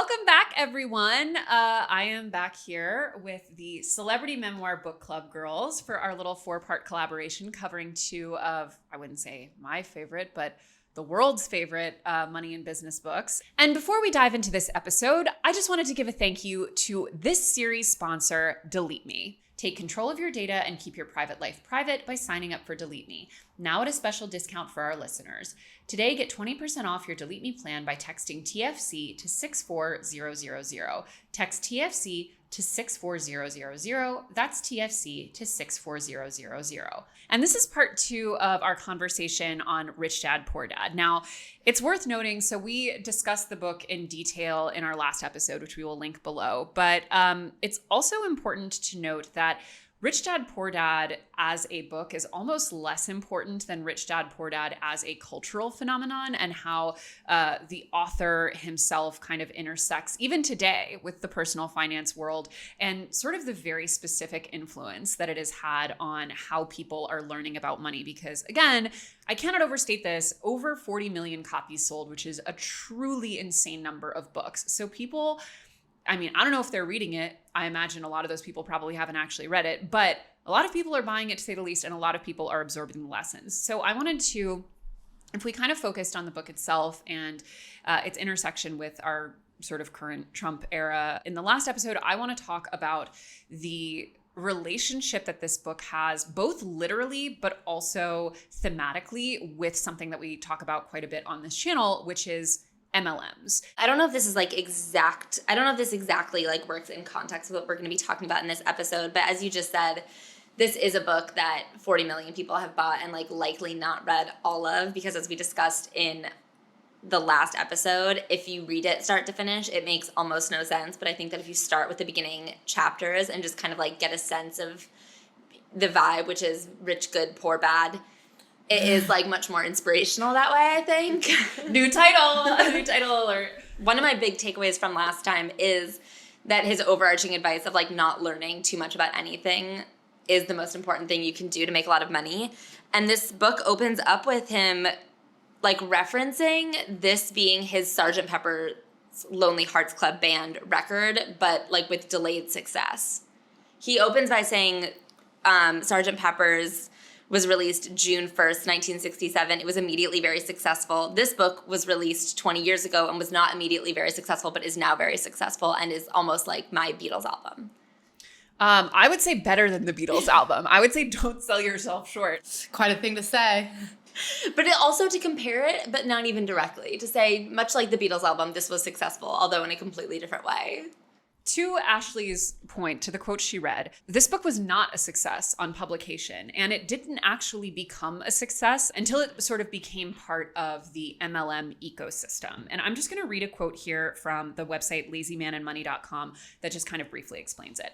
Welcome back, everyone. I am back here with the Celebrity Memoir Book Club girls for our little 4-part collaboration covering two of, I wouldn't say my favorite, but the world's favorite money and business books. And before we dive into this episode, I just wanted to give a thank you to this series sponsor, DeleteMe. Take control of your data and keep your private life private by signing up for DeleteMe, now at a special discount for our listeners. Today, get 20% off your DeleteMe plan by texting TFC to 64000. Text TFC to 64000. That's TFC to 64000. And this is part 2 of our conversation on Rich Dad, Poor Dad. Now, it's worth noting, so we discussed the book in detail in our last episode, which we will link below. But it's also important to note that Rich Dad, Poor Dad as a book is almost less important than Rich Dad, Poor Dad as a cultural phenomenon, and how the author himself kind of intersects, even today, with the personal finance world and sort of the very specific influence that it has had on how people are learning about money. Because again, I cannot overstate this, over 40 million copies sold, which is a truly insane number of books. So people, I mean, I don't know if they're reading it. I imagine a lot of those people probably haven't actually read it, but a lot of people are buying it, to say the least, and a lot of people are absorbing the lessons. So I wanted to, if we kind of focused on the book itself and its intersection with our sort of current Trump era, in the last episode, I want to talk about the relationship that this book has, both literally, but also thematically, with something that we talk about quite a bit on this channel, which is MLMs. I don't know if this is I don't know if this exactly works in context of what we're going to be talking about in this episode, but as you just said, this is a book that 40 million people have bought and likely not read all of, because as we discussed in the last episode, if you read it start to finish, it makes almost no sense. But I think that if you start with the beginning chapters and just kind of get a sense of the vibe, which is rich, good, poor, bad, it is much more inspirational that way, I think. New title alert. One of my big takeaways from last time is that his overarching advice of not learning too much about anything is the most important thing you can do to make a lot of money. And this book opens up with him referencing this being his Sgt. Pepper's Lonely Hearts Club Band record, but with delayed success. He opens by saying Sgt. Pepper's was released June 1st, 1967. It was immediately very successful. This book was released 20 years ago and was not immediately very successful, but is now very successful and is almost like my Beatles album. I would say better than the Beatles album. I would say don't sell yourself short. Quite a thing to say. But also to compare it, but not even directly. To say, much like the Beatles album, this was successful, although in a completely different way. To Ashley's point, to the quote she read, this book was not a success on publication, and it didn't actually become a success until it sort of became part of the MLM ecosystem. And I'm just going to read a quote here from the website lazymandmoney.com that just kind of briefly explains it.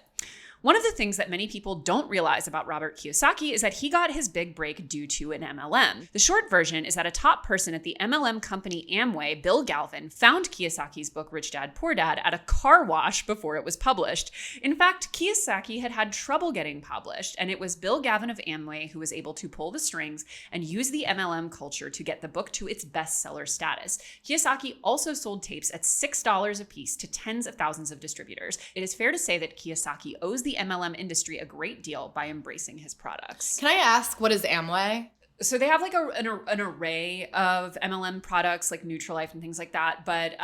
One of the things that many people don't realize about Robert Kiyosaki is that he got his big break due to an MLM. The short version is that a top person at the MLM company Amway, Bill Galvin, found Kiyosaki's book Rich Dad, Poor Dad at a car wash before it was published. In fact, Kiyosaki had trouble getting published, and it was Bill Galvin of Amway who was able to pull the strings and use the MLM culture to get the book to its bestseller status. Kiyosaki also sold tapes at $6 a piece to tens of thousands of distributors. It is fair to say that Kiyosaki owes the MLM industry a great deal by embracing his products. Can I ask, what is Amway? So they have an array of MLM products like Nutrilite and things like that. But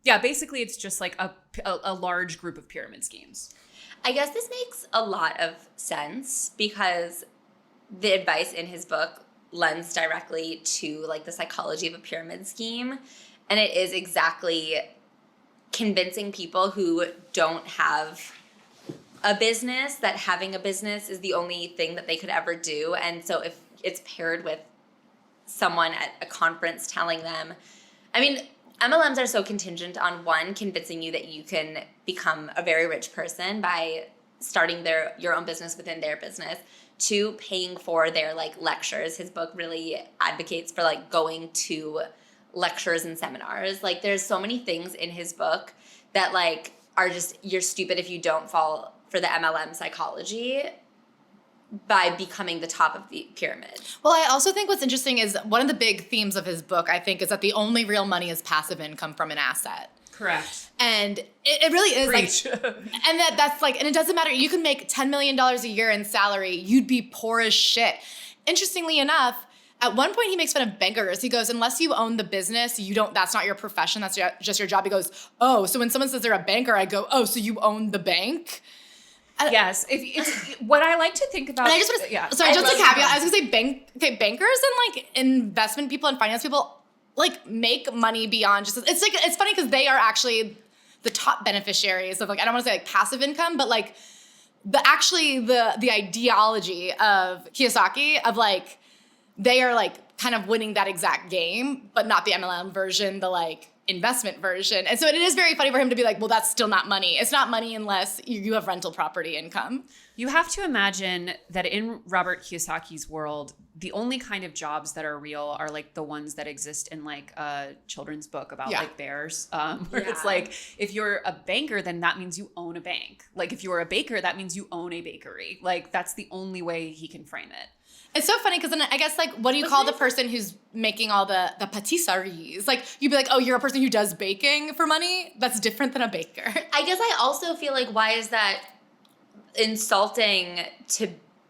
basically it's just a large group of pyramid schemes. I guess this makes a lot of sense because the advice in his book lends directly to the psychology of a pyramid scheme. And it is exactly convincing people who don't have a business that having a business is the only thing that they could ever do. And so if it's paired with someone at a conference telling them, MLMs are so contingent on, one, convincing you that you can become a very rich person by starting your own business within their business. Two, paying for their lectures. His book really advocates for going to lectures and seminars. There's so many things in his book that are just, you're stupid if you don't fall for the MLM psychology by becoming the top of the pyramid. Well, I also think what's interesting is one of the big themes of his book, I think, is that the only real money is passive income from an asset. Correct. And it really is Preach. like, and that's like, and it doesn't matter. You can make $10 million a year in salary. You'd be poor as shit. Interestingly enough, at one point he makes fun of bankers. He goes, unless you own the business, that's not your profession. That's just your job. He goes, oh, so when someone says they're a banker, I go, oh, so you own the bank? Yes. If it's what I like to think about. And I just want to, sorry, just a caveat. I was going to say bankers and like investment people and finance people like make money beyond just, it's funny because they are actually the top beneficiaries of like, I don't want to say like passive income, but like the ideology of Kiyosaki of like, they are like kind of winning that exact game, but not the MLM version, the like investment version. And so it is very funny for him to be like, well, that's still not money. It's not money unless you have rental property income. You have to imagine that in Robert Kiyosaki's world, the only kind of jobs that are real are like the ones that exist in like a children's book about like bears, where it's like, if you're a banker, then that means you own a bank. Like if you're a baker, that means you own a bakery. Like that's the only way he can frame it. It's so funny because then I guess like, what do you call the person who's making all the patisseries? Like you'd be like, oh, you're a person who does baking for money? That's different than a baker. I guess I also feel like, why is that insulting to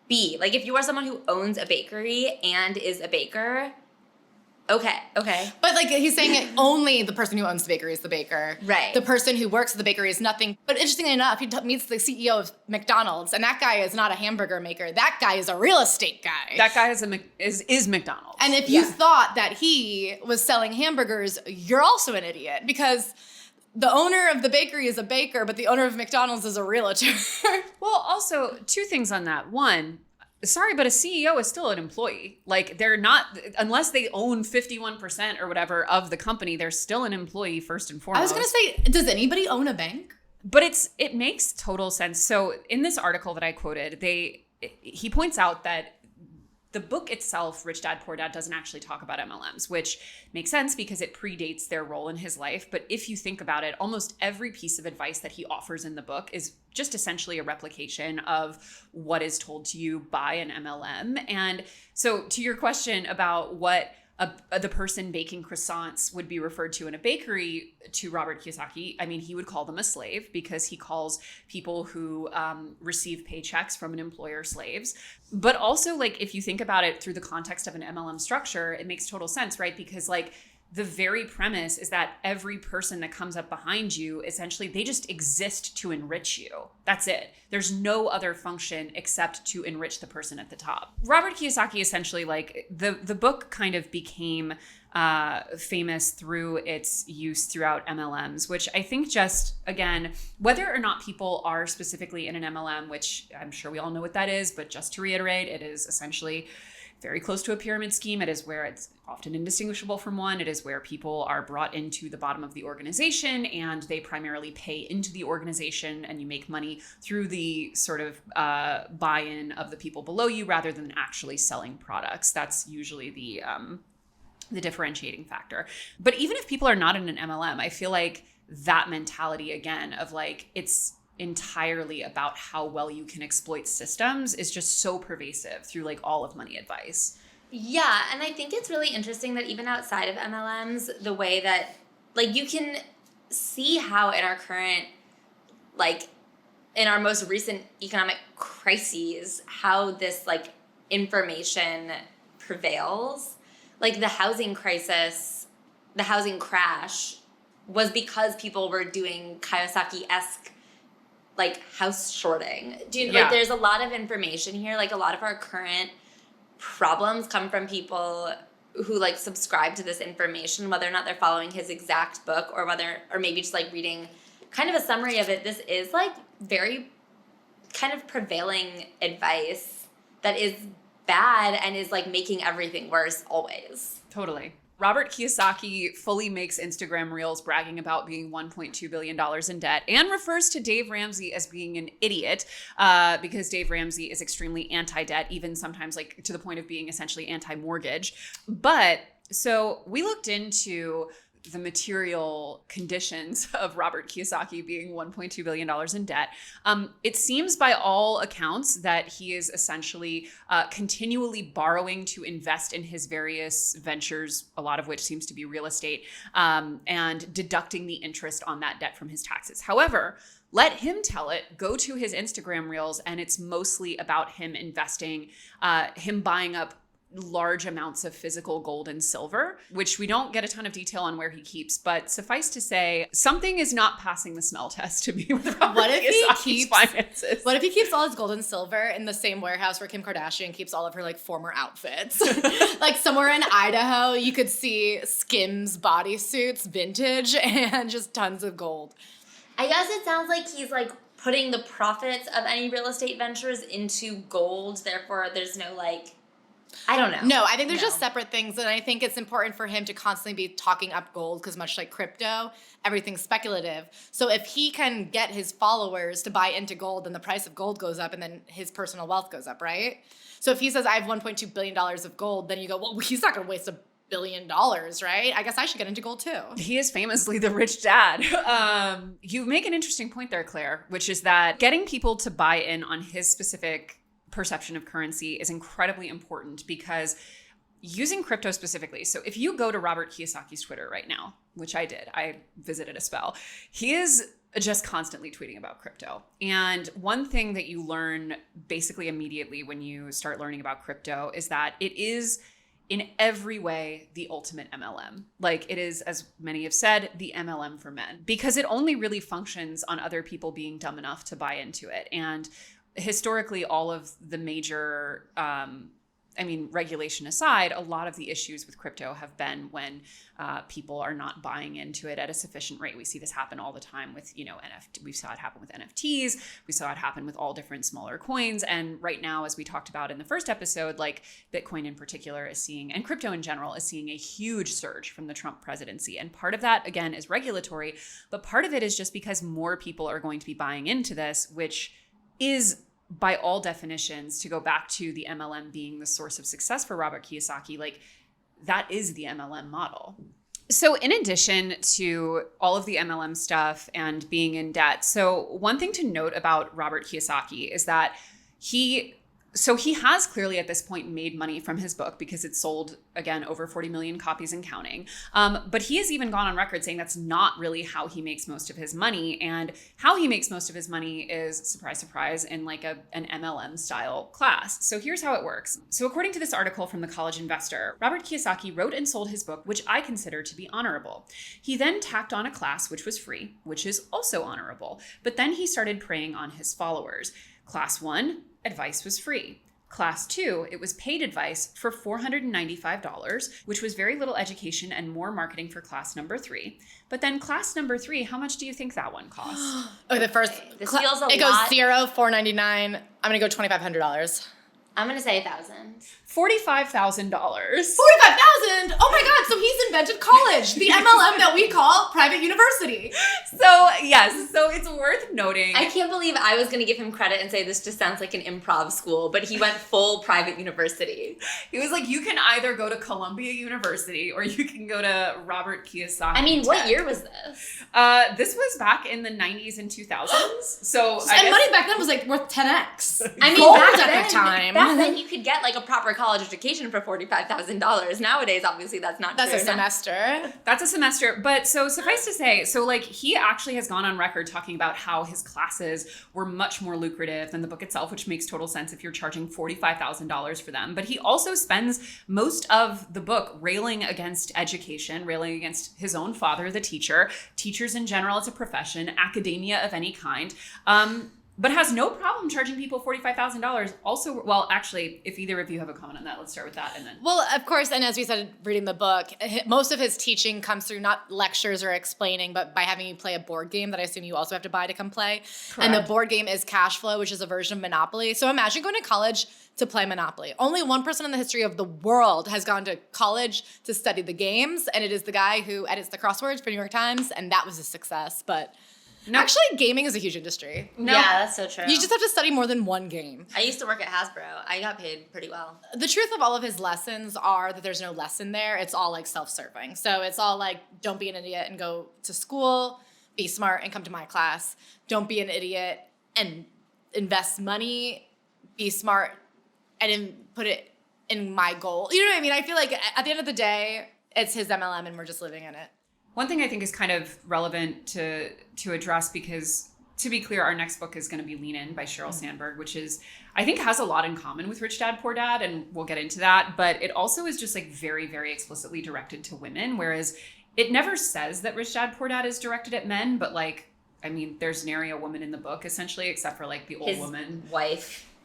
be? Like if you are someone who owns a bakery and is a baker, okay. But like he's saying it, only the person who owns the bakery is the baker. Right. The person who works at the bakery is nothing. But interestingly enough, he meets the CEO of McDonald's, and that guy is not a hamburger maker. That guy is a real estate guy. That guy is McDonald's. And if you thought that he was selling hamburgers, you're also an idiot because the owner of the bakery is a baker, but the owner of McDonald's is a realtor. Well, also two things on that. One, sorry, but a CEO is still an employee. Like they're not, unless they own 51% or whatever of the company, they're still an employee first and foremost. I was going to say, does anybody own a bank? But it makes total sense. So in this article that I quoted, he points out that the book itself, Rich Dad, Poor Dad, doesn't actually talk about MLMs, which makes sense because it predates their role in his life. But if you think about it, almost every piece of advice that he offers in the book is just essentially a replication of what is told to you by an MLM. And so to your question about what the person baking croissants would be referred to in a bakery to Robert Kiyosaki, I mean, he would call them a slave because he calls people who receive paychecks from an employer slaves. But also, like, if you think about it through the context of an MLM structure, it makes total sense, right? Because like the very premise is that every person that comes up behind you, essentially, they just exist to enrich you. That's it. There's no other function except to enrich the person at the top. Robert Kiyosaki essentially, like, the book kind of became famous through its use throughout MLMs, which I think just, again, whether or not people are specifically in an MLM, which I'm sure we all know what that is, but just to reiterate, it is essentially very close to a pyramid scheme. It is where it's often indistinguishable from one. It is where people are brought into the bottom of the organization and they primarily pay into the organization, and you make money through the sort of buy-in of the people below you rather than actually selling products. That's usually the differentiating factor. But even if people are not in an MLM, I feel like that mentality, again, of like, it's entirely about how well you can exploit systems is just so pervasive through like all of money advice. Yeah, and I think it's really interesting that even outside of MLMs, the way that like you can see how in our current, like in our most recent economic crises, how this like information prevails. Like the housing crisis, the housing crash was because people were doing Kiyosaki-esque like house shorting. Like there's a lot of information here. Like a lot of our current problems come from people who like subscribe to this information, whether or not they're following his exact book or maybe just like reading kind of a summary of it. This is like very kind of prevailing advice that is bad and is like making everything worse always. Totally. Robert Kiyosaki fully makes Instagram reels bragging about being $1.2 billion in debt and refers to Dave Ramsey as being an idiot because Dave Ramsey is extremely anti-debt, even sometimes like to the point of being essentially anti-mortgage. But so we looked into the material conditions of Robert Kiyosaki being $1.2 billion in debt, it seems by all accounts that he is essentially continually borrowing to invest in his various ventures, a lot of which seems to be real estate, and deducting the interest on that debt from his taxes. However, let him tell it. Go to his Instagram reels, and it's mostly about him investing, him buying up large amounts of physical gold and silver, which we don't get a ton of detail on where he keeps, but suffice to say, something is not passing the smell test to me with Robert Kiyosaki's finances. What if he keeps all his gold and silver in the same warehouse where Kim Kardashian keeps all of her like former outfits? Like somewhere in Idaho, you could see Skims bodysuits, vintage, and just tons of gold. I guess it sounds like he's like putting the profits of any real estate ventures into gold, therefore there's no like, I don't know. No, I think there's just separate things, and I think it's important for him to constantly be talking up gold because much like crypto, everything's speculative. So if he can get his followers to buy into gold, then the price of gold goes up and then his personal wealth goes up, right? So if he says, I have $1.2 billion of gold, then you go, well, he's not going to waste $1 billion, right? I guess I should get into gold too. He is famously the rich dad. You make an interesting point there, Claire, which is that getting people to buy in on his specific perception of currency is incredibly important because using crypto specifically. So if you go to Robert Kiyosaki's Twitter right now, which I did, I visited a spell, he is just constantly tweeting about crypto. And one thing that you learn basically immediately when you start learning about crypto is that it is in every way the ultimate MLM. Like it is, as many have said, the MLM for men, because it only really functions on other people being dumb enough to buy into it. And historically, all of the major, regulation aside, a lot of the issues with crypto have been when people are not buying into it at a sufficient rate. We see this happen all the time with, we saw it happen with NFTs. We saw it happen with all different smaller coins. And right now, as we talked about in the first episode, like Bitcoin in particular is seeing, and crypto in general is seeing a huge surge from the Trump presidency. And part of that, again, is regulatory, but part of it is just because more people are going to be buying into this, which is by all definitions, to go back to the MLM being the source of success for Robert Kiyosaki, like that is the MLM model. So in addition to all of the MLM stuff and being in debt, so one thing to note about Robert Kiyosaki is that he has clearly at this point made money from his book because it sold, again, over 40 million copies and counting. But he has even gone on record saying that's not really how he makes most of his money. And how he makes most of his money is, surprise, surprise, in like an MLM style class. So here's how it works. So according to this article from The College Investor, Robert Kiyosaki wrote and sold his book, which I consider to be honorable. He then tacked on a class which was free, which is also honorable. But then he started preying on his followers. Class 1, advice was free. Class 2, it was paid advice for $495, which was very little education and more marketing for class number 3. But then class number 3, how much do you think that one cost? Okay, the first, this feels a lot. It goes 0, $499. I'm going to go $2,500. I'm going to say 1,000. $45,000. $45,000? Oh my God, so he's invented college, the MLM that we call private university. So yes, so it's worth noting. I can't believe I was going to give him credit and say this just sounds like an improv school, but he went full private university. He was like, you can either go to Columbia University or you can go to Robert Kiyosaki. I mean, what year was this? This was back in the 90s and 2000s. So money back then was like worth 10x. I mean, back then you could get like a proper college education for $45,000. Nowadays, obviously, that's not true. That's a semester. That's a semester. But so suffice to say, so like he actually has gone on record talking about how his classes were much more lucrative than the book itself, which makes total sense if you're charging $45,000 for them. But he also spends most of the book railing against education, railing against his own father, the teacher, teachers in general as a profession, academia of any kind. But has no problem charging people $45,000. Also, well, actually, if either of you have a comment on that, let's start with that and then. Well, of course, and as we said reading the book, most of his teaching comes through not lectures or explaining, but by having you play a board game that I assume you also have to buy to come play. Correct. And the board game is Cash Flow, which is a version of Monopoly. So imagine going to college to play Monopoly. Only one person in the history of the world has gone to college to study the games, and it is the guy who edits the crosswords for New York Times, and that was a success. But No. Actually, gaming is a huge industry. No. Yeah, that's so true. You just have to study more than one game. I used to work at Hasbro. I got paid pretty well. The truth of all of his lessons are that there's no lesson there. It's all like self-serving. So it's all like, don't be an idiot and go to school, be smart and come to my class. Don't be an idiot and invest money, be smart and put it in my goal. You know what I mean? I feel like at the end of the day, it's his MLM and we're just living in it. One thing I think is kind of relevant to address, because to be clear, our next book is going to be Lean In by Sheryl Sandberg, which is, I think, has a lot in common with Rich Dad, Poor Dad, and we'll get into that. But it also is just like very, very explicitly directed to women, whereas it never says that Rich Dad, Poor Dad is directed at men. But like, I mean, there's nary a woman in the book, essentially, except for like the old woman.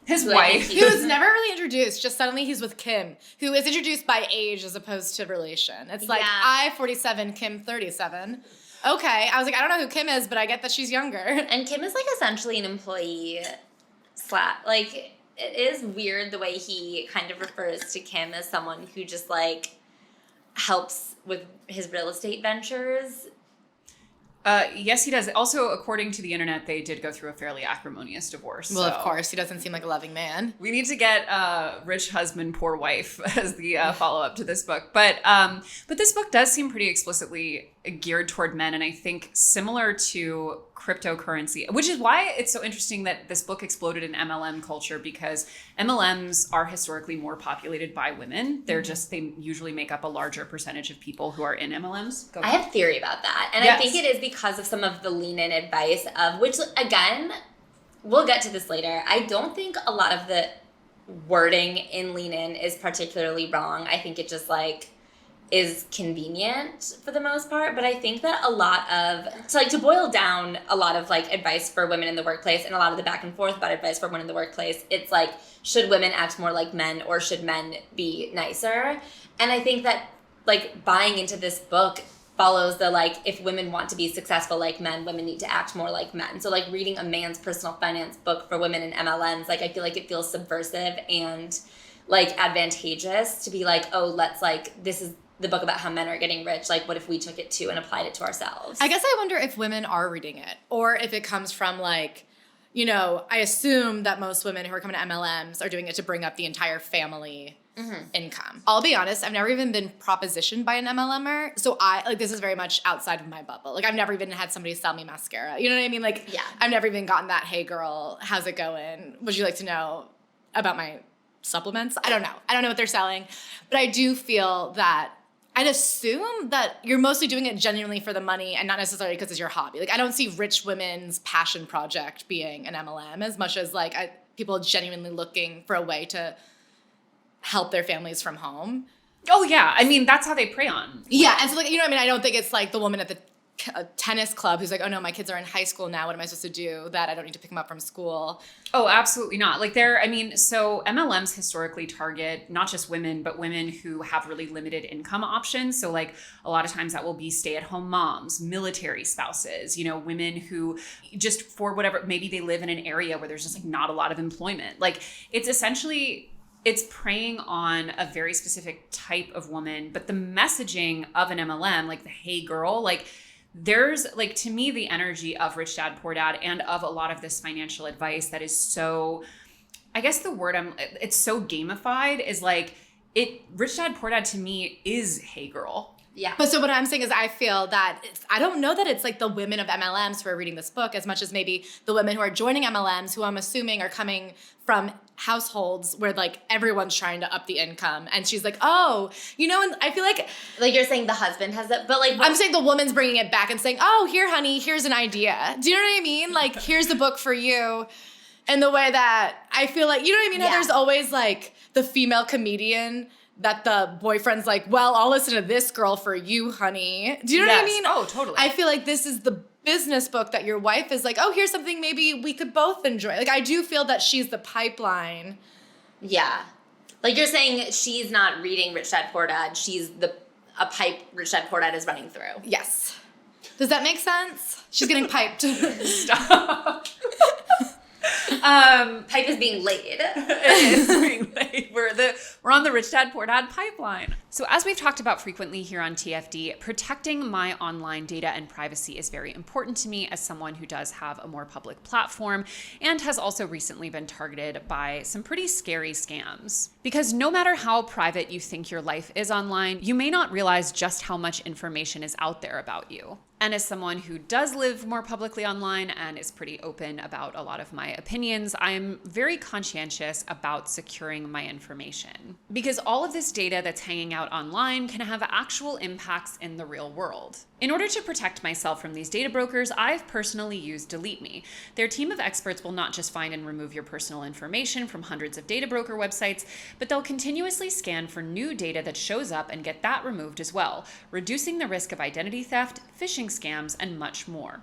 His wife. He was never really introduced. Just suddenly he's with Kim, who is introduced by age as opposed to relation. It's like, I 47, Kim 37. Okay. I was like, I don't know who Kim is, but I get that she's younger. And Kim is like essentially an employee like, it is weird the way he kind of refers to Kim as someone who just like helps with his real estate ventures. Yes, he does. Also, according to the internet, they did go through a fairly acrimonious divorce. Well, of course. He doesn't seem like a loving man. We need to get Rich Husband, Poor Wife as the follow-up to this book. But this book does seem pretty explicitly geared toward men, and I think similar to cryptocurrency, which is why it's so interesting that this book exploded in MLM culture, because MLMs are historically more populated by women. They're just, they usually make up a larger percentage of people who are in MLMs. I have a theory about that. And Yes. I think it is because of some of the lean-in advice of, which, again, we'll get to this later. I don't think a lot of the wording in lean-in is particularly wrong. I think it just, like, is convenient for the most part. But I think that a lot of, to boil down a lot of, like, advice for women in the workplace and a lot of the back and forth about advice for women in the workplace, it's like, should women act more like men or should men be nicer? And I think that, like, buying into this book follows the, like, if women want to be successful like men, women need to act more like men. So, like, reading a man's personal finance book for women in MLMs, like, I feel like it feels subversive and, like, advantageous to be like, oh, let's, like, this is the book about how men are getting rich. Like, what if we took it too and applied it to ourselves? I guess I wonder if women are reading it, or if it comes from, like, you know, I assume that most women who are coming to MLMs are doing it to bring up the entire family income. I'll be honest, I've never even been propositioned by an MLMer. So this is very much outside of my bubble. Like, I've never even had somebody sell me mascara. You know what I mean? Like, yeah. I've never even gotten that, hey girl, how's it going? Would you like to know about my supplements? I don't know. I don't know what they're selling. But I do feel that I'd assume that you're mostly doing it genuinely for the money and not necessarily because it's your hobby. Like, I don't see rich women's passion project being an MLM as much as, like, people genuinely looking for a way to help their families from home. Oh, yeah. I mean, that's how they prey on. Yeah. And so, like, you know what I mean? I don't think it's like the woman at the tennis club who's like, oh no, my kids are in high school now. What am I supposed to do? That I don't need to pick them up from school. Oh, absolutely not. Like, so MLMs historically target not just women, but women who have really limited income options. So, like, a lot of times that will be stay-at-home moms, military spouses, you know, women who just, for whatever, maybe they live in an area where there's just, like, not a lot of employment. Like, it's preying on a very specific type of woman, but the messaging of an MLM, like the hey girl, like, there's, like, to me, the energy of Rich Dad, Poor Dad and of a lot of this financial advice that is so, I guess the word it's so gamified is like, Rich Dad, Poor Dad to me is hey girl. Yeah. But so what I'm saying is I feel that I don't know that it's like the women of MLMs who are reading this book as much as maybe the women who are joining MLMs who I'm assuming are coming from households where, like, everyone's trying to up the income. And she's like, oh, you know, and I feel like you're saying the husband has that, but, like, I'm saying the woman's bringing it back and saying, oh, here, honey, here's an idea. Do you know what I mean? Like, here's the book for you. And the way that I feel like, you know what I mean? How there's always, like, the female comedian that the boyfriend's like, well, I'll listen to this girl for you, honey. Do you know what I mean? Oh, totally. I feel like this is the business book that your wife is like, oh, here's something maybe we could both enjoy. Like, I do feel that she's the pipeline. Yeah. Like, you're saying she's not reading Rich Dad, Poor Dad. She's a pipe Rich Dad, Poor Dad is running through. Yes. Does that make sense? She's getting piped. Stop. Pipe is being laid. It is being laid. We're on the Rich Dad, Poor Dad pipeline. So as we've talked about frequently here on TFD, protecting my online data and privacy is very important to me as someone who does have a more public platform and has also recently been targeted by some pretty scary scams. Because no matter how private you think your life is online, you may not realize just how much information is out there about you. And as someone who does live more publicly online and is pretty open about a lot of my opinions, I'm very conscientious about securing my information. Because all of this data that's hanging out online can have actual impacts in the real world. In order to protect myself from these data brokers, I've personally used DeleteMe. Their team of experts will not just find and remove your personal information from hundreds of data broker websites, but they'll continuously scan for new data that shows up and get that removed as well, reducing the risk of identity theft, phishing scams, and much more.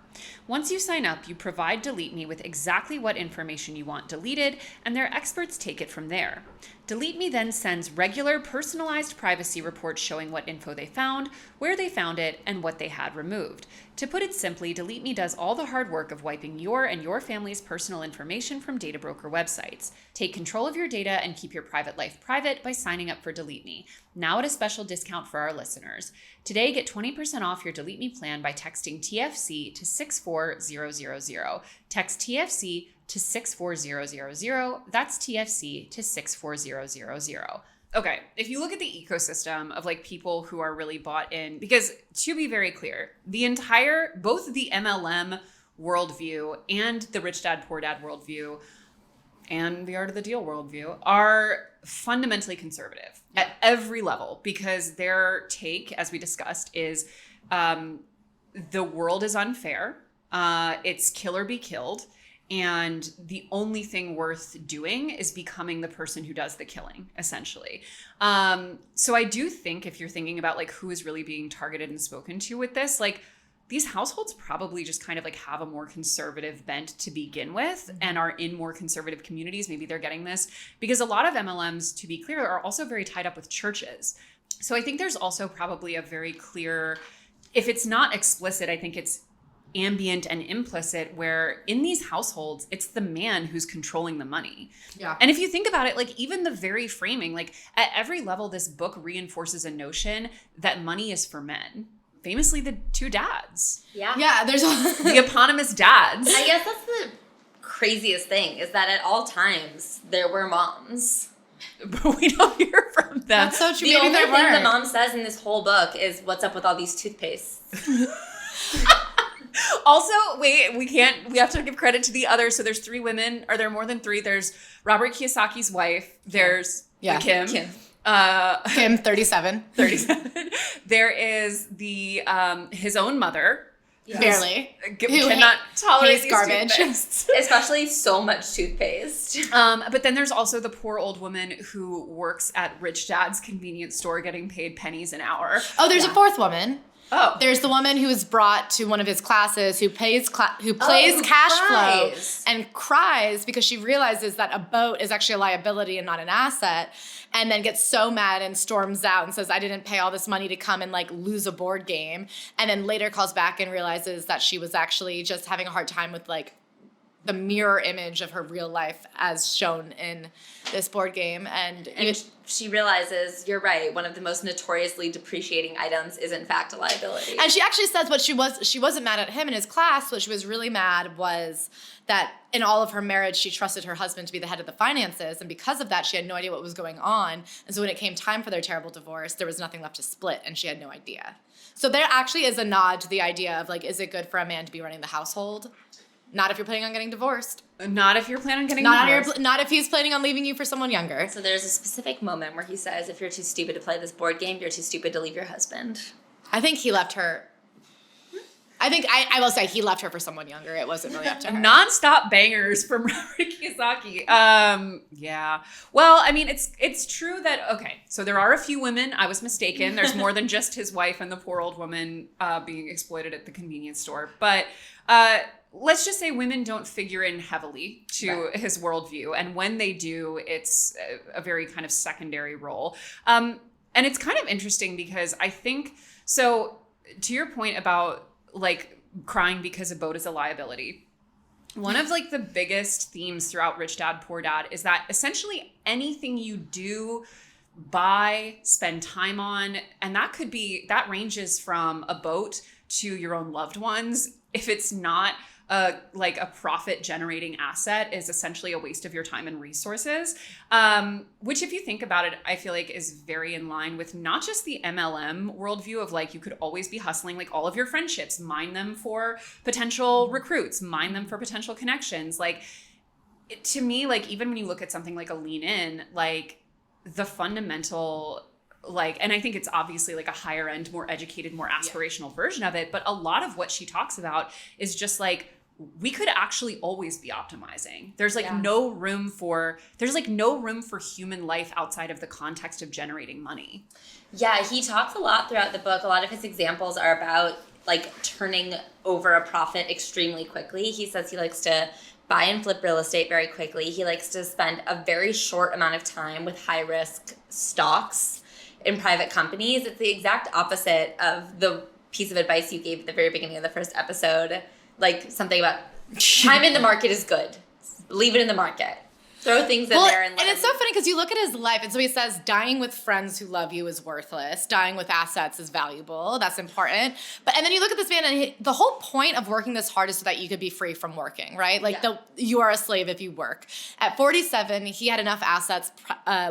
Once you sign up, you provide DeleteMe with exactly what information you want deleted, and their experts take it from there. DeleteMe then sends regular personalized privacy reports showing what info they found, where they found it, and what they had removed. To put it simply, DeleteMe does all the hard work of wiping your and your family's personal information from data broker websites. Take control of your data and keep your private life private by signing up for DeleteMe, now at a special discount for our listeners. Today, get 20% off your DeleteMe plan by texting TFC to 64000. Text TFC to 64000. That's TFC to 64000. Okay, if you look at the ecosystem of like people who are really bought in, because to be very clear, both the MLM worldview and the Rich Dad Poor Dad worldview and the Art of the Deal worldview are fundamentally conservative at every level, because their take, as we discussed, is the world is unfair. It's kill or be killed. And the only thing worth doing is becoming the person who does the killing, essentially. So I do think if you're thinking about like who is really being targeted and spoken to with this, like these households probably just kind of like have a more conservative bent to begin with and are in more conservative communities. Maybe they're getting this because a lot of MLMs, to be clear, are also very tied up with churches. So I think there's also probably a very clear, if it's not explicit, I think it's ambient and implicit, where in these households, it's the man who's controlling the money. Yeah. And if you think about it, like even the very framing, like at every level, this book reinforces a notion that money is for men. Famously, the two dads. Yeah. Yeah, there's The eponymous dads. I guess that's the craziest thing, is that at all times there were moms. But we don't hear from them. That's so true. The Maybe only there thing the weren't. mom says in this whole book is, what's up with all these toothpastes? Also, wait, we have to give credit to the other. So there's three women. Are there more than three? There's Robert Kiyosaki's wife. There's Kim. Kim, 37. 37. There is the his own mother. Yes. Barely. Who cannot tolerate hates these garbage. toothpastes. Especially so much toothpaste. But then there's also the poor old woman who works at Rich Dad's convenience store getting paid pennies an hour. Oh, there's a fourth woman. Oh. There's the woman who was brought to one of his classes who plays cash cries. flow and cries because she realizes that a boat is actually a liability and not an asset, and then gets so mad and storms out and says, I didn't pay all this money to come and like lose a board game. And then later calls back and realizes that she was actually just having a hard time with like the mirror image of her real life as shown in this board game. And she realizes, you're right, one of the most notoriously depreciating items is in fact a liability. And she actually says what she wasn't mad at him in his class. What she was really mad was that in all of her marriage, she trusted her husband to be the head of the finances. And because of that, she had no idea what was going on. And so when it came time for their terrible divorce, there was nothing left to split and she had no idea. So there actually is a nod to the idea of like, is it good for a man to be running the household? Not if you're planning on getting divorced. Not if you're planning on getting divorced. Not if he's planning on leaving you for someone younger. So there's a specific moment where he says, if you're too stupid to play this board game, you're too stupid to leave your husband. I think he left her. I will say he left her for someone younger. It wasn't really up to her. Non-stop bangers from Robert Kiyosaki. Yeah. Well, I mean, it's true that, okay, so there are a few women. I was mistaken. There's more than just his wife and the poor old woman being exploited at the convenience store. But let's just say women don't figure in heavily to his worldview. And when they do, it's a very kind of secondary role. And it's kind of interesting because I think, so to your point about like crying because a boat is a liability, one of like the biggest themes throughout Rich Dad, Poor Dad is that essentially anything you do buy, spend time on. And that ranges from a boat to your own loved ones. If it's not like a profit generating asset, is essentially a waste of your time and resources. Which, if you think about it, I feel like is very in line with not just the MLM worldview of like, you could always be hustling like all of your friendships, mine them for potential recruits, mine them for potential connections. Like, to me, like, even when you look at something like a lean in, like the fundamental, like, and I think it's obviously like a higher end, more educated, more aspirational version of it. But a lot of what she talks about is just like, we could actually always be optimizing. There's like no room for human life outside of the context of generating money. Yeah, he talks a lot throughout the book. A lot of his examples are about like turning over a profit extremely quickly. He says he likes to buy and flip real estate very quickly. He likes to spend a very short amount of time with high risk stocks in private companies. It's the exact opposite of the piece of advice you gave at the very beginning of the first episode. Like something about time in the market is good. Leave it in the market. Throw things in there. And it's so funny because you look at his life, and so he says, dying with friends who love you is worthless. Dying with assets is valuable. That's important. And then you look at this man, and the whole point of working this hard is so that you could be free from working, right? Like you are a slave if you work. At 47, he had enough assets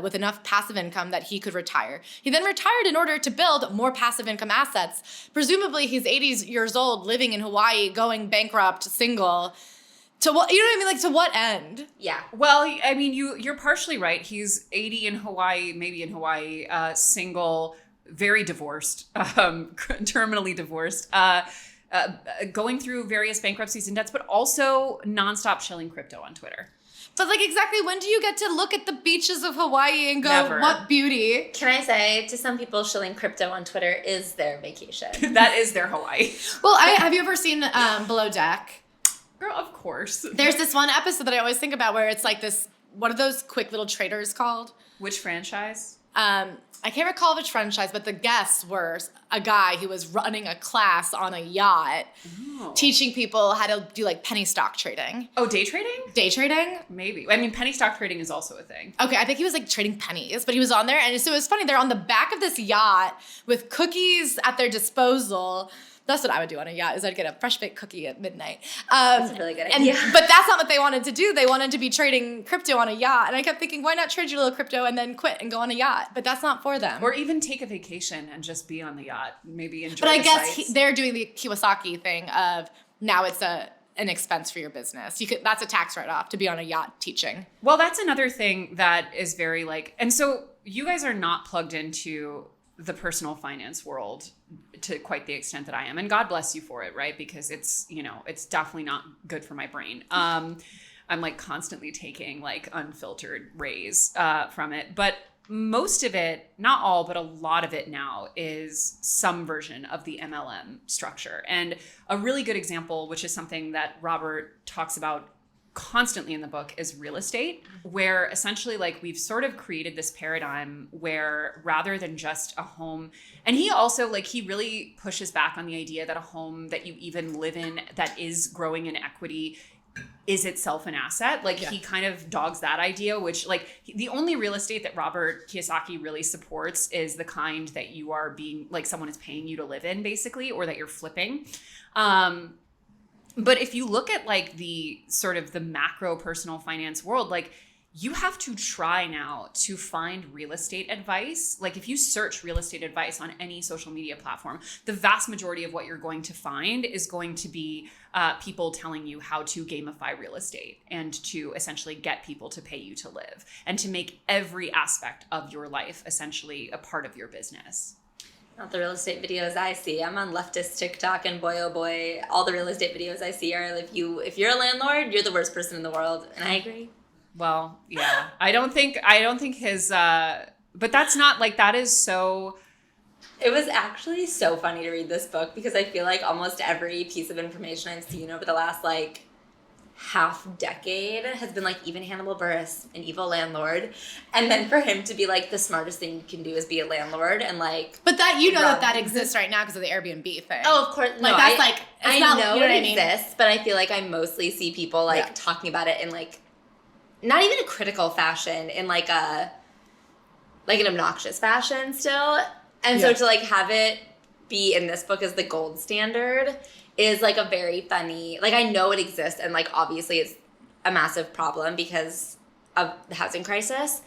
with enough passive income that he could retire. He then retired in order to build more passive income assets. Presumably, he's 80 years old, living in Hawaii, going bankrupt, single. To what, you know what I mean? Like, to what end? Yeah. Well, I mean, you're partially right. He's 80 in Hawaii, maybe in Hawaii, single, very divorced, terminally divorced, going through various bankruptcies and debts, but also nonstop shilling crypto on Twitter. But like, exactly when do you get to look at the beaches of Hawaii and go, Never. What beauty? Can I say, to some people, shilling crypto on Twitter is their vacation. That is their Hawaii. Well, have you ever seen Below Deck? Girl, of course. There's this one episode that I always think about where it's like this, what are those quick little traders called? Which franchise? I can't recall which franchise, but the guests were a guy who was running a class on a yacht, teaching people how to do like penny stock trading. Oh, day trading? Day trading? Maybe. I mean, penny stock trading is also a thing. Okay, I think he was like trading pennies, but he was on there. And so it was funny. They're on the back of this yacht with cookies at their disposal. That's what I would do on a yacht, is I'd get a fresh baked cookie at midnight. That's a really good idea. But that's not what they wanted to do. They wanted to be trading crypto on a yacht. And I kept thinking, why not trade your little crypto and then quit and go on a yacht? But that's not for them. Or even take a vacation and just be on the yacht. Maybe enjoy But I the guess sights. they're doing the Kiyosaki thing of now it's an expense for your business. That's a tax write-off to be on a yacht teaching. Well, that's another thing that is very like, and so you guys are not plugged into the personal finance world to quite the extent that I am. And God bless you for it, right? Because it's, it's definitely not good for my brain. I'm like constantly taking like unfiltered rays from it. But most of it, not all, but a lot of it now is some version of the MLM structure. And a really good example, which is something that Robert talks about constantly in the book, is real estate, where essentially like we've sort of created this paradigm where rather than just a home, and he also like, he really pushes back on the idea that a home that you even live in that is growing in equity is itself an asset. Like he kind of dogs that idea, which like the only real estate that Robert Kiyosaki really supports is the kind that you are being like someone is paying you to live in basically, or that you're flipping. But if you look at like the sort of the macro personal finance world, like you have to try now to find real estate advice. Like if you search real estate advice on any social media platform, the vast majority of what you're going to find is going to be people telling you how to gamify real estate and to essentially get people to pay you to live and to make every aspect of your life essentially a part of your business. Not the real estate videos I see. I'm on leftist TikTok, and boy, oh boy, all the real estate videos I see are if you're a landlord, you're the worst person in the world. And I agree. Well, yeah. I don't think his, but that's not like, that is so. It was actually so funny to read this book because I feel like almost every piece of information I've seen over the last like half decade has been like, even Hannibal Buress, an evil landlord, and then for him to be like, the smartest thing you can do is be a landlord, and like, but that that exists right now because of the Airbnb thing. Oh, of course. Like no, that's like I not, know you know it what I mean? exists, but I feel like I mostly see people like talking about it in like not even a critical fashion, in like a like an obnoxious fashion still. And so to like have it be in this book as the gold standard is like a very funny, like I know it exists and like obviously it's a massive problem because of the housing crisis.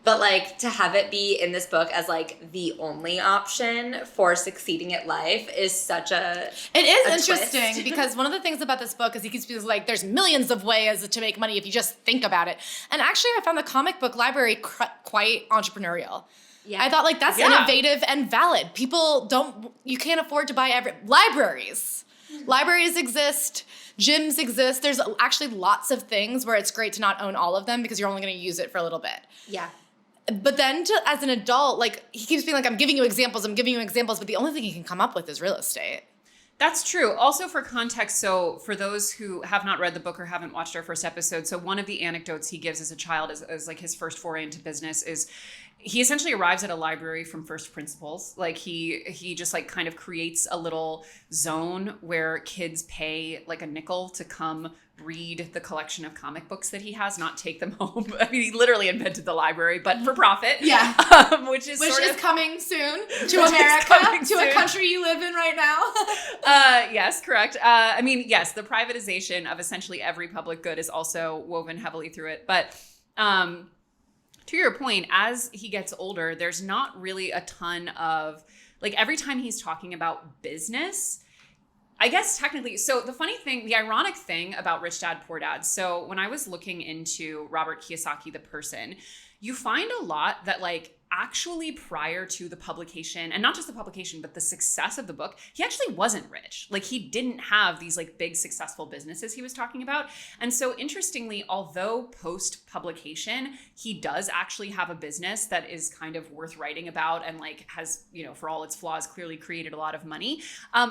But like to have it be in this book as like the only option for succeeding at life is such a It is a interesting twist. because one of the things about this book is he keeps being like, there's millions of ways to make money if you just think about it. And actually, I found the comic book library quite entrepreneurial. Yeah. I thought like that's innovative and valid. You can't afford to buy libraries. Libraries exist. Gyms exist. There's actually lots of things where it's great to not own all of them because you're only going to use it for a little bit. Yeah. But then as an adult, like he keeps being like, I'm giving you examples, but the only thing he can come up with is real estate. That's true. Also for context, so for those who have not read the book or haven't watched our first episode, so one of the anecdotes he gives as a child is like his first foray into business is he essentially arrives at a library from first principles. Like he just like kind of creates a little zone where kids pay like a nickel to come read the collection of comic books that he has, not take them home. I mean, he literally invented the library, but for profit. Yeah. Which is coming soon to America, a country you live in right now. Yes, correct. I mean, yes, the privatization of essentially every public good is also woven heavily through it. But to your point, as he gets older, there's not really a ton of, like every time he's talking about business, I guess technically, so the ironic thing about Rich Dad, Poor Dad, so when I was looking into Robert Kiyosaki, the person, you find a lot that like actually prior to the publication, and not just the publication, but the success of the book, he actually wasn't rich. Like he didn't have these like big successful businesses he was talking about. And so interestingly, although post publication, he does actually have a business that is kind of worth writing about and like has, for all its flaws, clearly created a lot of money.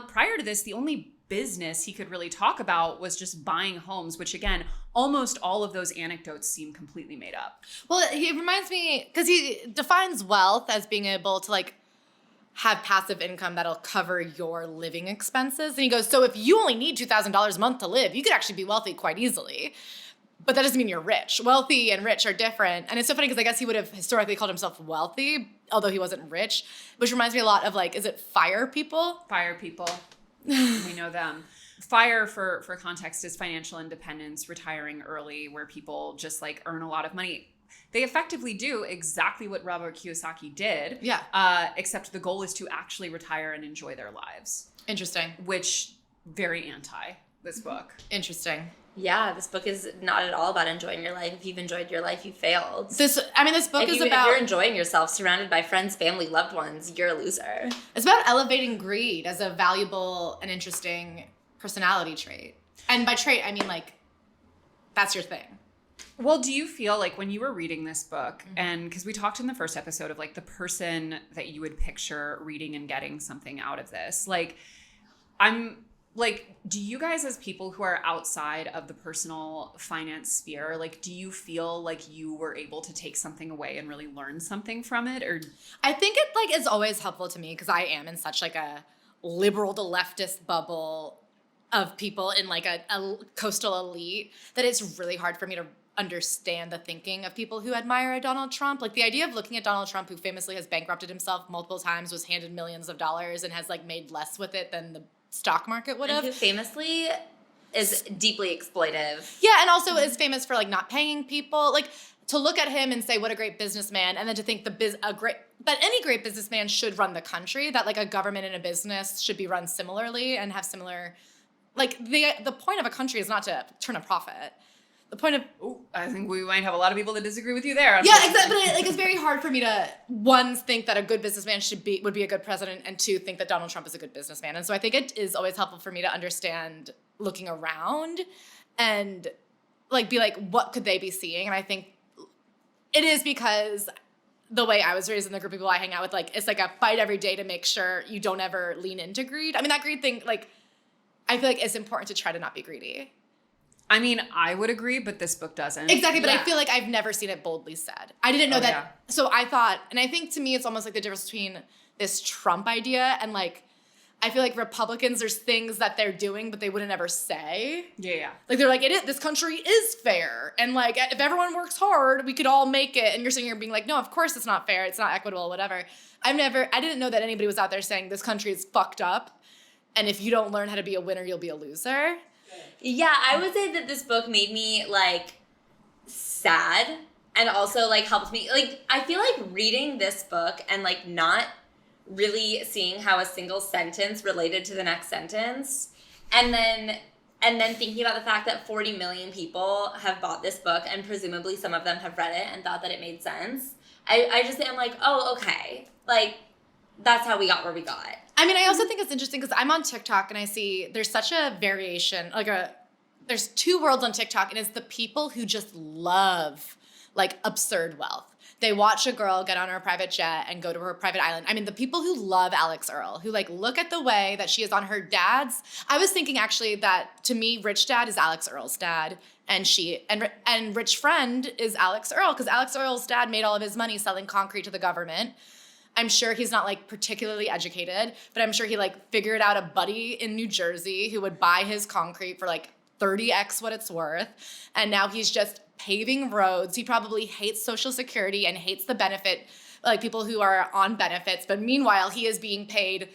Prior to this, the only business he could really talk about was just buying homes, which again, almost all of those anecdotes seem completely made up. Well, he reminds me, because he defines wealth as being able to like have passive income that'll cover your living expenses. And he goes, so if you only need $2,000 a month to live, you could actually be wealthy quite easily. But that doesn't mean you're rich. Wealthy and rich are different. And it's so funny because I guess he would have historically called himself wealthy, although he wasn't rich, which reminds me a lot of like, is it FIRE people? FIRE people. We know them. FIRE, for context, is financial independence, retiring early, where people just like earn a lot of money. They effectively do exactly what Robert Kiyosaki did. Yeah. Except the goal is to actually retire and enjoy their lives. Interesting. Which very anti this book. Interesting. Yeah, this book is not at all about enjoying your life. If you've enjoyed your life, you failed. This book is about... If you're enjoying yourself, surrounded by friends, family, loved ones, you're a loser. It's about elevating greed as a valuable and interesting personality trait. And by trait, I mean, like, that's your thing. Well, do you feel like when you were reading this book, and because we talked in the first episode of like the person that you would picture reading and getting something out of this, like, do you guys as people who are outside of the personal finance sphere, like, do you feel like you were able to take something away and really learn something from it? Or I think it like is always helpful to me because I am in such like a liberal to leftist bubble of people in like a coastal elite that it's really hard for me to understand the thinking of people who admire Donald Trump. Like the idea of looking at Donald Trump, who famously has bankrupted himself multiple times, was handed millions of dollars and has like made less with it than the stock market would have. And who famously is deeply exploitive. Yeah, and also is famous for like not paying people. Like to look at him and say what a great businessman, and then to think but any great businessman should run the country. That like a government and a business should be run similarly and have similar. Like the point of a country is not to turn a profit. The point of I think we might have a lot of people that disagree with you there. Yeah, exactly. But it's very hard for me to one think that a good businessman would be a good president, and two think that Donald Trump is a good businessman. And so I think it is always helpful for me to understand looking around and like be like, what could they be seeing? And I think it is because the way I was raised in the group of people I hang out with, like it's like a fight every day to make sure you don't ever lean into greed. I mean, that greed thing, like I feel like it's important to try to not be greedy. I mean, I would agree, but this book doesn't. Exactly, but I feel like I've never seen it boldly said. I didn't know that. Yeah. So I thought, and I think to me it's almost like the difference between this Trump idea and like, I feel like Republicans, there's things that they're doing, but they wouldn't ever say. Yeah. Like, they're like, this country is fair. And like, if everyone works hard, we could all make it. And you're sitting here being like, no, of course it's not fair. It's not equitable, whatever. I didn't know that anybody was out there saying this country is fucked up. And if you don't learn how to be a winner, you'll be a loser. Yeah, I would say that this book made me, like, sad and also, like, helped me. Like, I feel like reading this book and, like, not really seeing how a single sentence related to the next sentence, and then thinking about the fact that 40 million people have bought this book and presumably some of them have read it and thought that it made sense. I just am like, oh, okay. Like, that's how we got where we got. I mean, I also think it's interesting because I'm on TikTok and I see there's such a variation, there's two worlds on TikTok, and it's the people who just love, like, absurd wealth. They watch a girl get on her private jet and go to her private island. I mean, the people who love Alex Earl, who, like, look at the way that she is on her dad's. I was thinking, actually, that to me, Rich Dad is Alex Earl's dad, and Rich Friend is Alex Earl, because Alex Earl's dad made all of his money selling concrete to the government. I'm sure he's not, like, particularly educated, but I'm sure he, like, figured out a buddy in New Jersey who would buy his concrete for, like, 30x what it's worth. And now he's just paving roads. He probably hates Social Security and hates the benefit, like, people who are on benefits. But meanwhile, he is being paid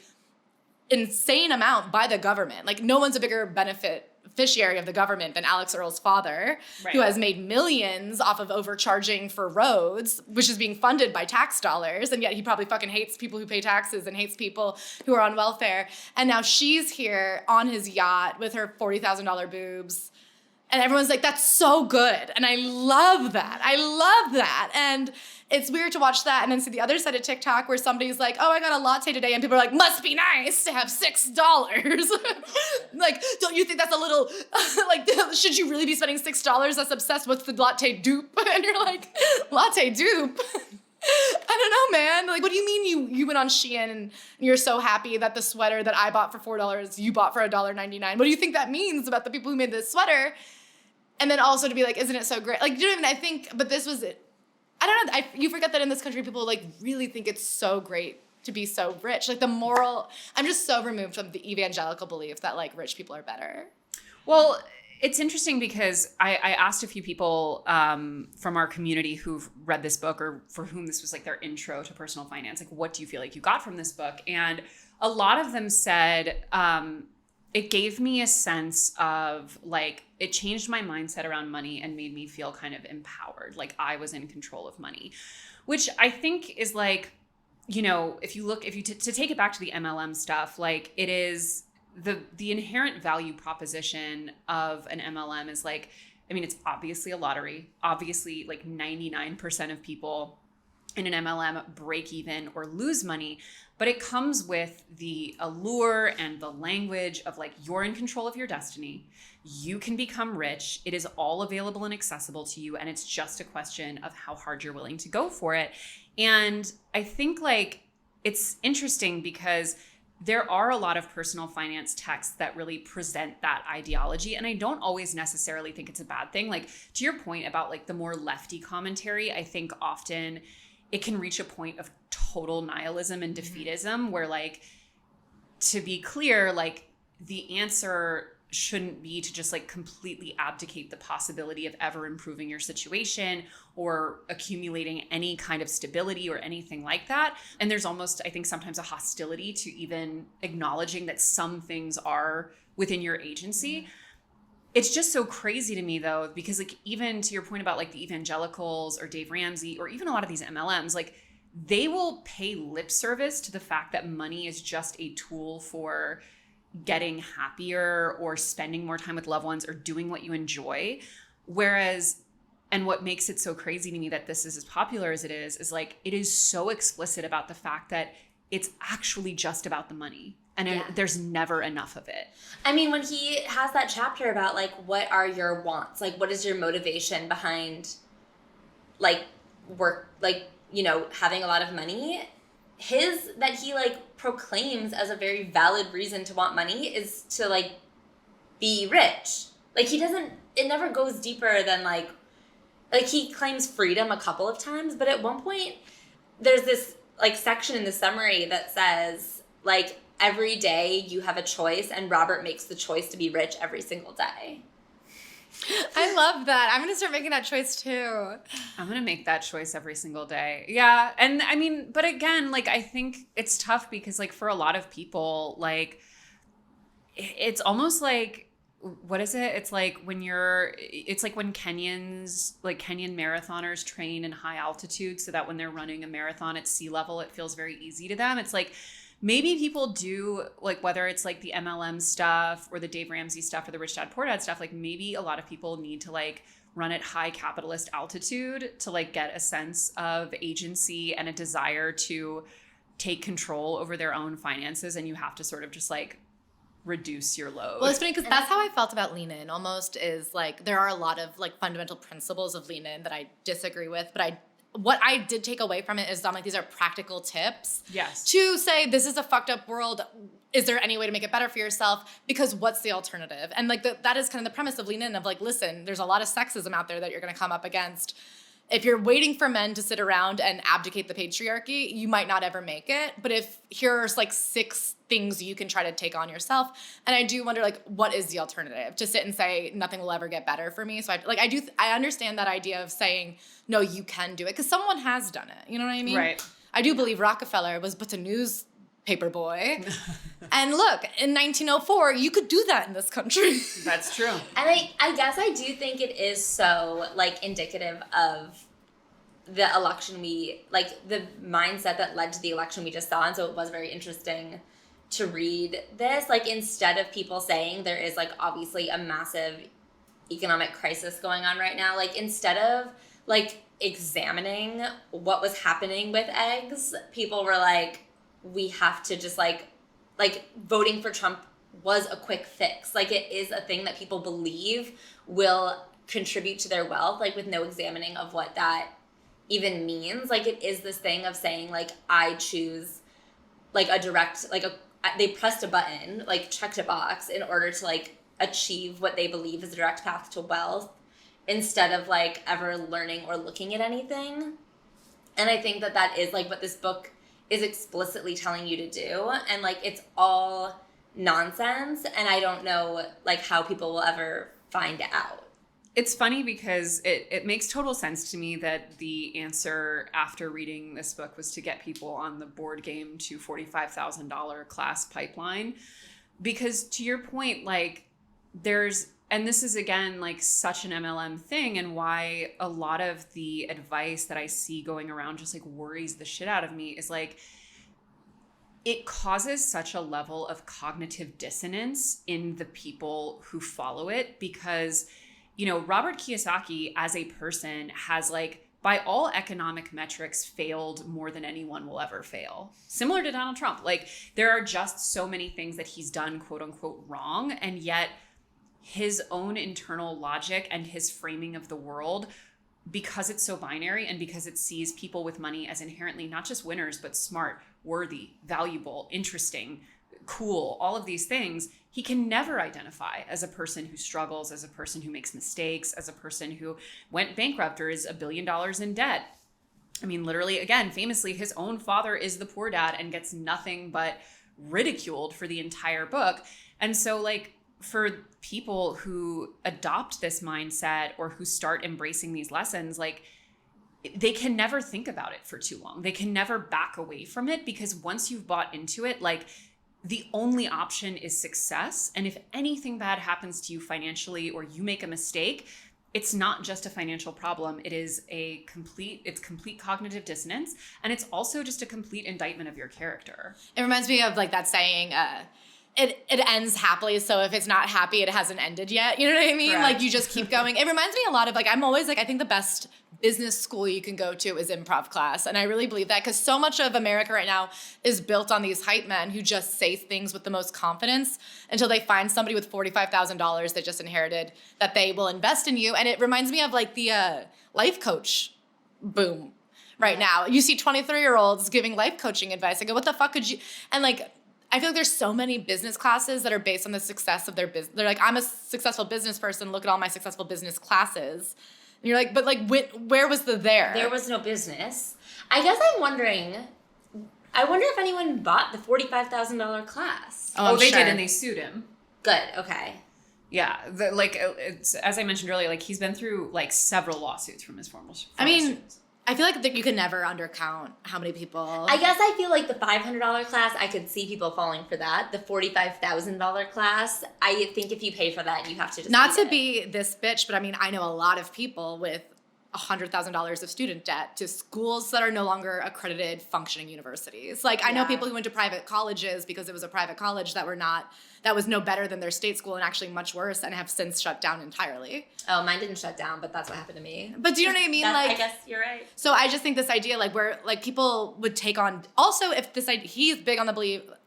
insane amount by the government. Like, no one's a bigger beneficiary of the government than Alex Earl's father, Right. who has made millions off of overcharging for roads, which is being funded by tax dollars. And yet he probably fucking hates people who pay taxes and hates people who are on welfare. And now she's here on his yacht with her $40,000 boobs. And everyone's like, that's so good. And I love that. I love that. And it's weird to watch that and then see the other side of TikTok where somebody's like, oh, I got a latte today. And people are like, must be nice to have $6. Like, don't you think that's a little, like, should you really be spending $6? That's obsessed. What's the latte dupe? And you're like, latte dupe? I don't know, man. Like, what do you mean you went on Shein and you're so happy that the sweater that I bought for $4, you bought for $1.99? What do you think that means about the people who made this sweater? And then also to be like, isn't it so great? Like, you know what I mean? I think, but this was it. I don't know. You forget that in this country, people, like, really think it's so great to be so rich. Like, I'm just so removed from the evangelical belief that, like, rich people are better. Well, it's interesting because I asked a few people from our community who've read this book or for whom this was, like, their intro to personal finance. Like, what do you feel like you got from this book? And a lot of them said, it gave me a sense of, like, it changed my mindset around money and made me feel kind of empowered. Like, I was in control of money, which I think is, like, you know, to take it back to the MLM stuff, like, it is the inherent value proposition of an MLM is, like, I mean, it's obviously a lottery. Obviously, like, 99% of people in an MLM break even or lose money, but it comes with the allure and the language of, like, you're in control of your destiny. You can become rich. It is all available and accessible to you. And it's just a question of how hard you're willing to go for it. And I think, like, it's interesting because there are a lot of personal finance texts that really present that ideology. And I don't always necessarily think it's a bad thing. Like, to your point about, like, the more lefty commentary, I think often it can reach a point of total nihilism and defeatism where, like, to be clear, like, the answer shouldn't be to just, like, completely abdicate the possibility of ever improving your situation or accumulating any kind of stability or anything like that. And there's almost, I think, sometimes a hostility to even acknowledging that some things are within your agency. It's just so crazy to me, though, because, like, even to your point about, like, the evangelicals or Dave Ramsey or even a lot of these MLMs, like, they will pay lip service to the fact that money is just a tool for getting happier or spending more time with loved ones or doing what you enjoy. Whereas, and what makes it so crazy to me that this is as popular as it is like, it is so explicit about the fact that it's actually just about the money. And there's never enough of it. I mean, when he has that chapter about, like, what are your wants? Like, what is your motivation behind, like, work, like, you know, having a lot of money? That he, like, proclaims as a very valid reason to want money is to, like, be rich. Like, it never goes deeper than, like, he claims freedom a couple of times, but at one point, there's this, like, section in the summary that says, like, every day you have a choice, and Robert makes the choice to be rich every single day. I love that. I'm going to start making that choice too. I'm going to make that choice every single day. Yeah. And I mean, but again, like, I think it's tough because, like, for a lot of people, like, it's almost like, what is it? It's like when Kenyan marathoners train in high altitude so that when they're running a marathon at sea level, it feels very easy to them. It's like, maybe people do, like, whether it's like the MLM stuff or the Dave Ramsey stuff or the Rich Dad Poor Dad stuff, like, maybe a lot of people need to, like, run at high capitalist altitude to, like, get a sense of agency and a desire to take control over their own finances. And you have to sort of just, like, reduce your load. Well, it's funny because that's how I felt about Lean In almost, is like there are a lot of like fundamental principles of Lean In that I disagree with, but what I did take away from it is I'm like, these are practical tips. Yes. To say this is a fucked up world. Is there any way to make it better for yourself? Because what's the alternative? And like that is kind of the premise of Lean In, of like, listen, there's a lot of sexism out there that you're going to come up against. If you're waiting for men to sit around and abdicate the patriarchy, you might not ever make it. But if here's like 6 things you can try to take on yourself. And I do wonder, like, what is the alternative? To sit and say nothing will ever get better for me. So I understand that idea of saying, no, you can do it. Because someone has done it. You know what I mean? Right. I do believe Rockefeller was but a newspaper boy. And look, in 1904, you could do that in this country. That's true. And I guess I do think it is so, like, indicative of the election like, the mindset that led to the election we just saw. And so it was very interesting to read this. Like, instead of people saying there is, like, obviously a massive economic crisis going on right now, like, instead of, like, examining what was happening with eggs, people were like, we have to just, like voting for Trump was a quick fix. Like, it is a thing that people believe will contribute to their wealth, like, with no examining of what that even means. Like, it is this thing of saying, like, I choose, like, a direct, like, they pressed a button, like, checked a box in order to, like, achieve what they believe is a direct path to wealth, instead of, like, ever learning or looking at anything. And I think that is, like, what this book is explicitly telling you to do. And, like, it's all nonsense. And I don't know, like, how people will ever find out. It's funny because it makes total sense to me that the answer after reading this book was to get people on the board game to $45,000 class pipeline. Because to your point, like, and this is, again, like, such an MLM thing, and why a lot of the advice that I see going around just, like, worries the shit out of me is, like, it causes such a level of cognitive dissonance in the people who follow it, because, you know, Robert Kiyosaki as a person has, like, by all economic metrics, failed more than anyone will ever fail. Similar to Donald Trump. Like, there are just so many things that he's done, quote unquote, wrong, and yet his own internal logic and his framing of the world, because it's so binary and because it sees people with money as inherently not just winners, but smart, worthy, valuable, interesting, cool, all of these things, he can never identify as a person who struggles, as a person who makes mistakes, as a person who went bankrupt or is $1 billion in debt. I mean, literally, again, famously, his own father is the poor dad and gets nothing but ridiculed for the entire book. And so, like, for people who adopt this mindset or who start embracing these lessons, like, they can never think about it for too long. They can never back away from it, because once you've bought into it, like, the only option is success. And if anything bad happens to you financially or you make a mistake, it's not just a financial problem. It is complete cognitive dissonance. And it's also just a complete indictment of your character. It reminds me of, like, that saying, it ends happily, so if it's not happy, it hasn't ended yet. You know what I mean? Correct. Like, you just keep going. It reminds me a lot of, like, I'm always like, I think the best business school you can go to is improv class. And I really believe that, because so much of America right now is built on these hype men who just say things with the most confidence until they find somebody with $45,000 they just inherited that they will invest in you. And it reminds me of, like, the life coach boom right now. You see 23-year-olds giving life coaching advice. I go, what the fuck could you? And, like, I feel like there's so many business classes that are based on the success of their business. They're like, I'm a successful business person. Look at all my successful business classes. And you're like, but, like, where was the there? There was no business. I guess I'm wondering, I wonder if anyone bought the $45,000 class. Oh, they sure. did, and they sued him. Good. Okay. Yeah, it's, as I mentioned earlier, like he's been through like several lawsuits from his former students. I feel like that you can never undercount how many people. I guess I feel like the $500 class, I could see people falling for that. The $45,000 class, I think if you pay for that, you have to just Not to be this bitch, but I mean, I know a lot of people with $100,000 of student debt to schools that are no longer accredited functioning universities. Like I know people who went to private colleges because it was a private college that was no better than their state school and actually much worse and have since shut down entirely. Oh, mine didn't shut down, but that's what happened to me. But do you know what I mean? I guess you're right. So I just think this idea, like where like people would take on, also if this idea, he's big on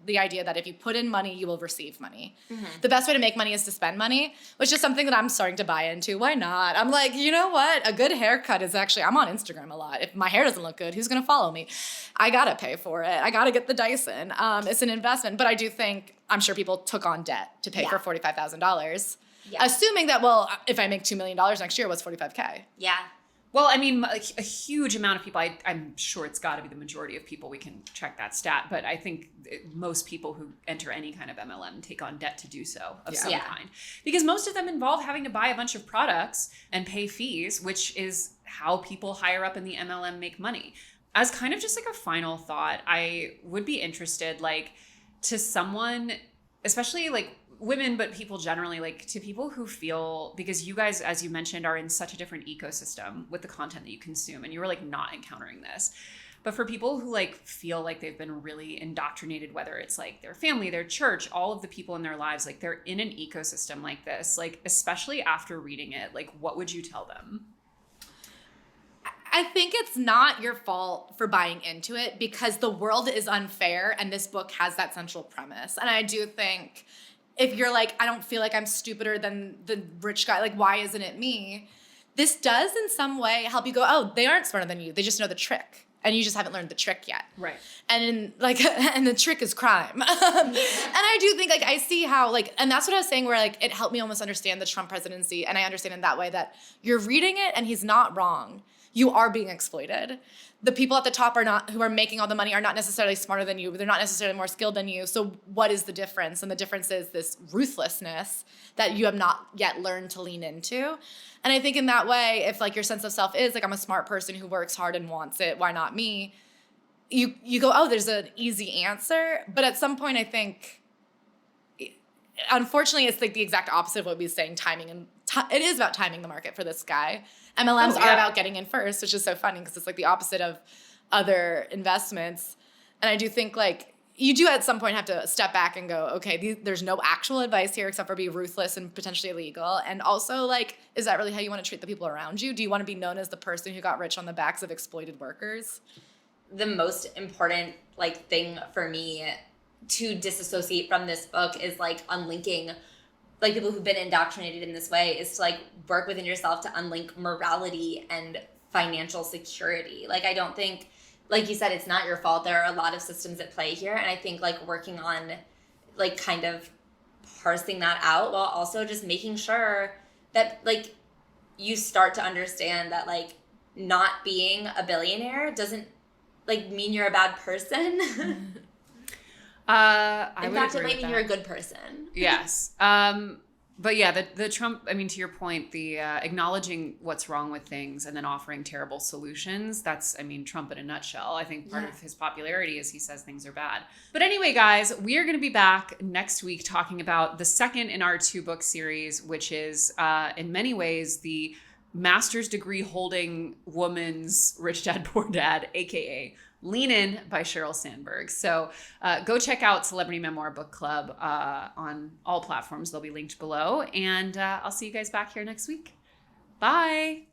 the idea that if you put in money, you will receive money. Mm-hmm. The best way to make money is to spend money, which is something that I'm starting to buy into. Why not? I'm like, you know what? A good haircut is actually, I'm on Instagram a lot. If my hair doesn't look good, who's going to follow me? I got to pay for it. I got to get the Dyson. It's an investment. But I do think, I'm sure people took on debt to pay for $45,000. Yeah. Assuming that, well, if I make $2 million next year, what's $45K? Yeah. Well, I mean, a huge amount of people, I'm sure it's got to be the majority of people, we can check that stat, but I think most people who enter any kind of MLM take on debt to do so of some kind. Because most of them involve having to buy a bunch of products and pay fees, which is how people higher up in the MLM make money. As kind of just like a final thought, I would be interested, like, to someone, especially like women, but people generally, like to people who feel, because you guys, as you mentioned, are in such a different ecosystem with the content that you consume, and you were like not encountering this. But for people who like feel like they've been really indoctrinated, whether it's like their family, their church, all of the people in their lives, like they're in an ecosystem like this, like especially after reading it, like what would you tell them? I think it's not your fault for buying into it because the world is unfair and this book has that central premise. And I do think if you're like, I don't feel like I'm stupider than the rich guy, like why isn't it me? This does in some way help you go, oh, they aren't smarter than you. They just know the trick. And you just haven't learned the trick yet. Right. And and the trick is crime. And I do think like, I see how like, and that's what I was saying where like, it helped me almost understand the Trump presidency. And I understand in that way that you're reading it and he's not wrong. You are being exploited. The people at the top who are making all the money are not necessarily smarter than you. They're not necessarily more skilled than you. So what is the difference? And the difference is this ruthlessness that you have not yet learned to lean into. And I think in that way, if like your sense of self is like, I'm a smart person who works hard and wants it, why not me? You go, oh, there's an easy answer. But at some point, I think, unfortunately, it's like the exact opposite of what we were saying, timing. And it is about timing the market for this guy. MLMs are about getting in first, which is so funny because it's like the opposite of other investments. And I do think like you do at some point have to step back and go, okay, there's no actual advice here except for be ruthless and potentially illegal. And also like, is that really how you want to treat the people around you? Do you want to be known as the person who got rich on the backs of exploited workers? The most important like thing for me to disassociate from this book is like unlinking like people who've been indoctrinated in this way is to like work within yourself to unlink morality and financial security. Like I don't think, like you said, it's not your fault. There are a lot of systems at play here. And I think like working on like kind of parsing that out while also just making sure that like you start to understand that like not being a billionaire doesn't like mean you're a bad person. In fact, it might mean you're a good person. Yes. But yeah, the Trump, I mean, to your point, the acknowledging what's wrong with things and then offering terrible solutions, that's, I mean, Trump in a nutshell. I think part of his popularity is he says things are bad. But anyway, guys, we are going to be back next week talking about the second in our 2-book series, which is in many ways the master's degree holding woman's Rich Dad, Poor Dad, aka Lean In by Sheryl Sandberg. So go check out Celebrity Memoir Book Club on all platforms. They'll be linked below. And I'll see you guys back here next week. Bye.